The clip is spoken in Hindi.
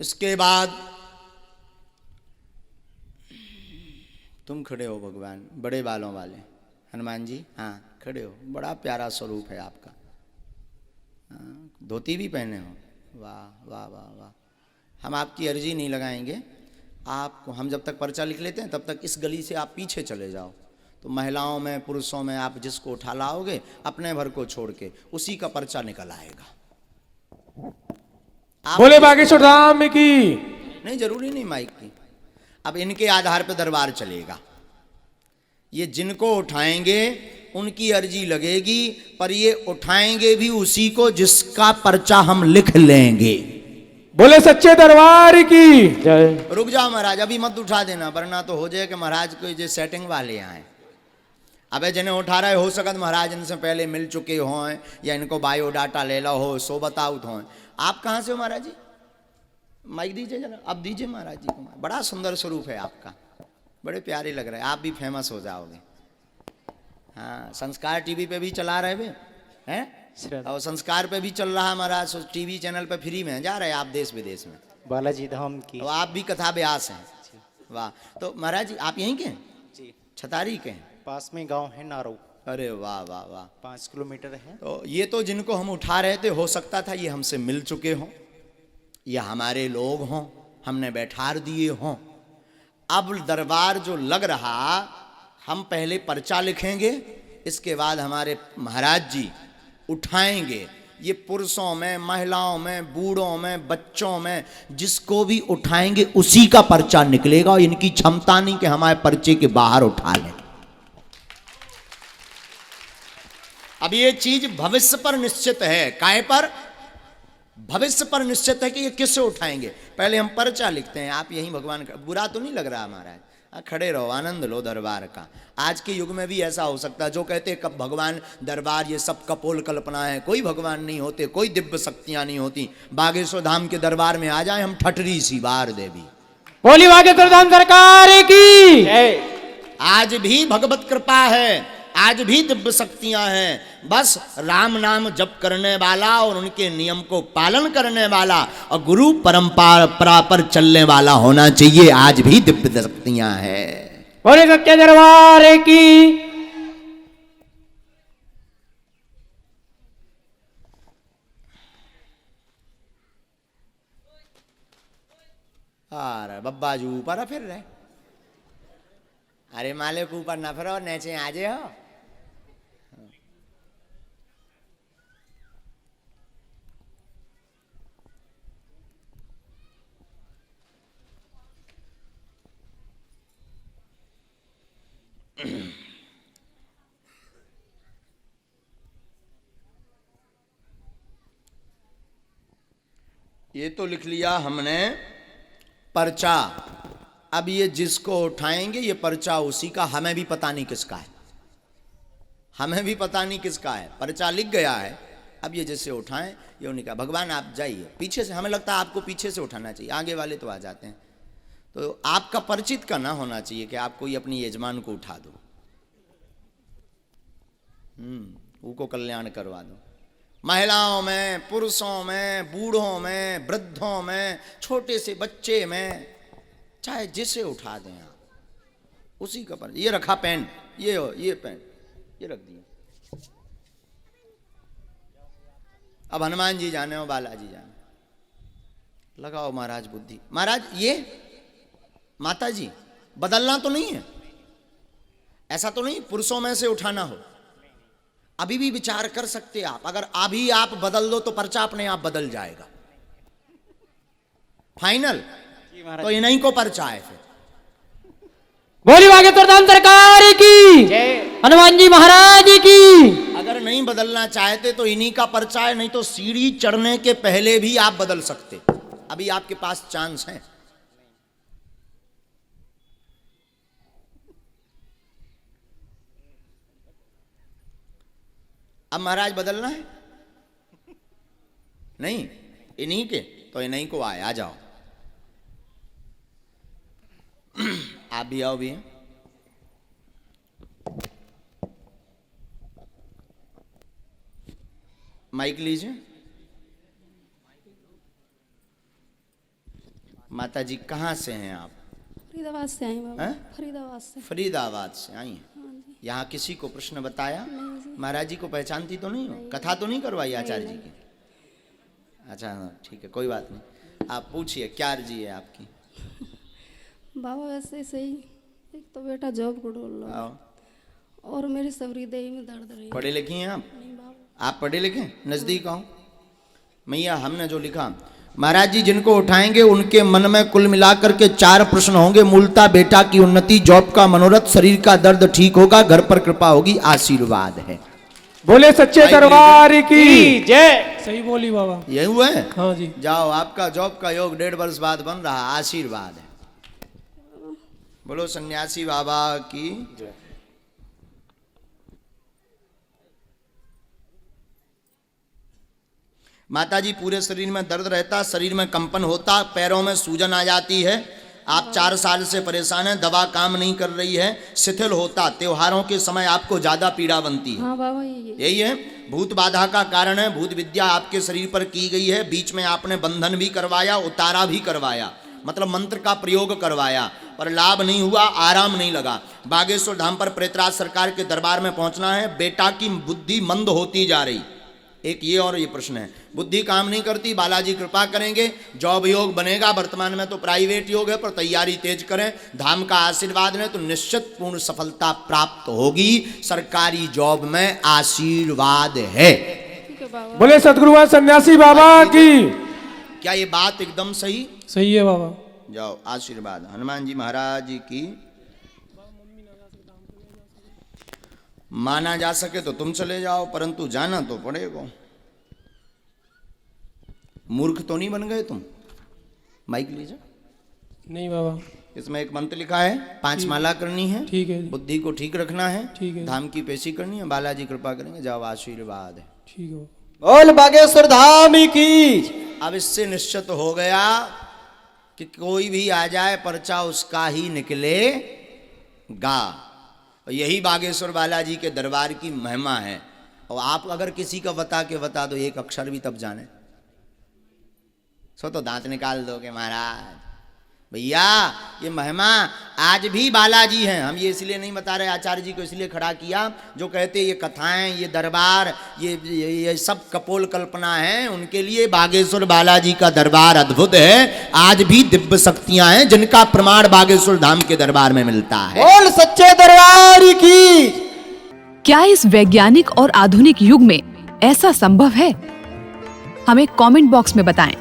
इसके बाद तुम खड़े हो भगवान, बड़े बालों वाले हनुमान जी, हाँ खड़े हो, बड़ा प्यारा स्वरूप है आपका। हाँ, धोती भी पहने हो, वाह वाह वाह वाह। हम आपकी अर्जी नहीं लगाएंगे, आपको हम जब तक पर्चा लिख लेते हैं तब तक इस गली से आप पीछे चले जाओ, तो महिलाओं में पुरुषों में आप जिसको उठा लाओगे अपने भर को छोड़ के उसी का पर्चा निकल आएगा। बोले बागेश्वर धाम की। नहीं जरूरी नहीं माइक की, अब इनके आधार पर दरबार चलेगा। ये जिनको उठाएंगे उनकी अर्जी लगेगी, पर ये उठाएंगे भी उसी को जिसका पर्चा हम लिख लेंगे। बोले सच्चे दरबार की जय। रुक जाओ महाराज, अभी मत उठा देना, वरना तो हो जाए कि महाराज कोई जो सेटिंग वाले आए। अबे जिन्हें उठा रहे हो सकत महाराज इनसे पहले मिल चुके हों या इनको बायोडाटा ले लो हो, सो बताउट हो। आप कहाँ से हो महाराज जी? माइक दीजिए जरा, अब दीजिए महाराज जी को। बड़ा सुंदर स्वरूप है आपका, बड़े प्यारे लग रहे हैं, आप भी फेमस हो जाओगे। हाँ, संस्कार टीवी पे भी चला रहे हैं, और संस्कार पे भी चल रहा है महाराज, टीवी चैनल पे फ्री में जा रहे हैं आप देश विदेश में। बालाजी धाम की। तो आप भी कथा व्यास हैं, वाह। तो महाराज जी आप यहीं के हैं? जी, छतारी के हैं? पास में गांव है नारो। अरे वाह वाह वाह। 5 किलोमीटर है। तो ये तो जिनको हम उठा रहे थे, हो सकता था ये हमसे मिल चुके हों या हमारे लोग हों, हमने बैठार दिए हों। अब दरबार जो लग रहा, हम पहले पर्चा लिखेंगे, इसके बाद हमारे महाराज जी उठाएंगे। ये पुरुषों में, महिलाओं में, बूढ़ों में, बच्चों में, जिसको भी उठाएंगे उसी का पर्चा निकलेगा। और इनकी क्षमता नहीं कि हमारे पर्चे के बाहर उठा लें। अब ये चीज भविष्य पर निश्चित है। काय पर? भविष्य पर निश्चित है कि ये किससे उठाएंगे। पहले हम पर्चा लिखते हैं। आप यहीं भगवान का, बुरा तो नहीं लग रहा महाराज? खड़े रहो, आनंद लो दरबार का। आज के युग में भी ऐसा हो सकता है, जो कहते हैं कब भगवान दरबार ये सब कपोल कल्पना है, कोई भगवान नहीं होते, कोई दिव्य शक्तियां नहीं होती। बागेश्वर धाम के दरबार में आ जाए हम, ठटरी सी बार देवी। बोली बागेश्वर धाम सरकार की। आज भी भगवत कृपा है, आज भी दिव्य शक्तियां हैं। बस राम नाम जप करने वाला और उनके नियम को पालन करने वाला और गुरु परंपरा पर चलने वाला होना चाहिए। आज भी दिव्य शक्तियां हैं। बोले सच्चे दरबार की। अरे बब्बा जी ऊपर फिर रहे। अरे मालिक ऊपर ना फिरो, नीचे आ जाओ। ये तो लिख लिया हमने पर्चा। अब ये जिसको उठाएंगे ये पर्चा उसी का, हमें भी पता नहीं किसका है, हमें भी पता नहीं किसका है। पर्चा लिख गया है, अब ये जिससे उठाएं ये उन्हीं का। भगवान आप जाइए पीछे से, हमें लगता है आपको पीछे से उठाना चाहिए, आगे वाले तो आ जाते हैं। तो आपका परिचित का ना होना चाहिए कि आप कोई अपनी यजमान को उठा दो, उनको कल्याण करवा दो। महिलाओं में, पुरुषों में, बूढ़ों में, वृद्धों में, छोटे से बच्चे में, चाहे जिसे उठा दें आप, उसी का पर। ये रखा पेन, ये पेन ये रख दिया। अब हनुमान जी जाने और बालाजी जाने। लगाओ महाराज बुद्धि। महाराज ये माता जी बदलना तो नहीं है, ऐसा तो नहीं पुरुषों में से उठाना हो। अभी भी विचार कर सकते आप, अगर अभी आप बदल दो तो पर्चा अपने आप बदल जाएगा। फाइनल तो इन्हीं को पर्चा है फिर। बोली बागेश्वर धाम सरकार की, हनुमान जी महाराज की। अगर नहीं बदलना चाहते तो इन्हीं का पर्चा है, नहीं तो सीढ़ी चढ़ने के पहले भी आप बदल सकते। अभी आपके पास चांस है। अब महाराज बदलना है नहीं, इन्हीं के तो इन्हीं को आए, आ जाओ। आप भी आओ भी। माइक लीजिए। माता जी कहाँ से हैं आप? फरीदाबाद से आई बाबा। हैं? फरीदाबाद से। फरीदाबाद से आई हैं। हाँ जी। यहाँ किसी को प्रश्न बताया? नहीं जी। महाराज जी को पहचानती तो नहीं हो? कथा तो नहीं करवाई आचार्य जी की? अच्छा हाँ ठीक है, कोई बात नहीं। आप पूछिए, क्या अर्जी है आपकी? बाबा वैसे सही, एक तो बेटा जॉब को ढूंढ लो आओ। और मेरी सबरी देही में दर्द रही। पढ़े लिखे हैं आप? नहीं बाबा। आप पढ़े लिखे? नजदीक आओ। मैया हमने जो लिखा, महाराज जी जिनको उठाएंगे उनके मन में कुल मिलाकर के 4 प्रश्न होंगे। मूलता बेटा की उन्नति, जॉब का मनोरथ, शरीर का दर्द ठीक होगा, घर पर कृपा होगी, आशीर्वाद है। बोले सच्चे दरबार की जय। सही बोली बाबा। यही हुआ है? हाँ जी। जाओ, आपका जॉब का योग 1.5 वर्ष बाद बन रहा, आशीर्वाद है। बोलो सन्यासी बाबा की। माताजी पूरे शरीर में दर्द रहता, शरीर में कंपन होता, पैरों में सूजन आ जाती है। आप 4 साल से परेशान हैं, दवा काम नहीं कर रही है, शिथिल होता, त्योहारों के समय आपको ज्यादा पीड़ा बनती है। हाँ बाबा ये यही है, भूत बाधा का कारण है। भूत विद्या आपके शरीर पर की गई है। बीच में आपने बंधन भी करवाया, उतारा भी करवाया, मतलब मंत्र का प्रयोग करवाया, पर लाभ नहीं हुआ, आराम नहीं लगा। बागेश्वर धाम पर प्रेतराज सरकार के दरबार में पहुंचना है। बेटा की बुद्धि मंद होती जा रही, एक ये और ये प्रश्न है। बुद्धि काम नहीं करती, बालाजी कृपा करेंगे, जॉब योग बनेगा। वर्तमान में तो प्राइवेट योग है, पर तैयारी तेज करें, धाम का आशीर्वाद लें तो निश्चित पूर्ण सफलता प्राप्त होगी। सरकारी जॉब में आशीर्वाद है। ठीक है बाबा। बोले सदगुरुवान सन्यासी बाबा की। क्या ये बात एकदम सही? सही है बाबा। जाओ, आशीर्वाद हनुमान जी महाराज जी की। माना जा सके तो तुम चले जाओ, परंतु जाना तो पड़ेगा। मूर्ख तो नहीं बन गए तुम? माइक लीजिए। नहीं बाबा। इसमें एक मंत्र लिखा है, 5 माला करनी है, ठीक है। बुद्धि को ठीक रखना है, ठीक है। धाम की पेशी करनी है, बालाजी कृपा करेंगे। जाओ, आशीर्वाद है। ठीक है। बोल बागेश्वर धाम की। अब इससे निश्चित हो गया कि कोई भी आ जाए पर्चा उसका ही निकलेगा। यही बागेश्वर बालाजी के दरबार की महिमा है। और आप अगर किसी का बता दो एक अक्षर भी, तब जाने सो तो दांत निकाल दोगे महाराज। भैया ये महिमा आज भी बालाजी हैं। हम ये इसलिए नहीं बता रहे, आचार्य जी को इसलिए खड़ा किया, जो कहते ये कथाएं, ये दरबार, ये सब कपोल कल्पना है। उनके लिए बागेश्वर बालाजी का दरबार अद्भुत है। आज भी दिव्य शक्तियां हैं जिनका प्रमाण बागेश्वर धाम के दरबार में मिलता है। बोल सच्चे दरबार की। क्या इस वैज्ञानिक और आधुनिक युग में ऐसा संभव है? हमें कमेंट बॉक्स में बताएं।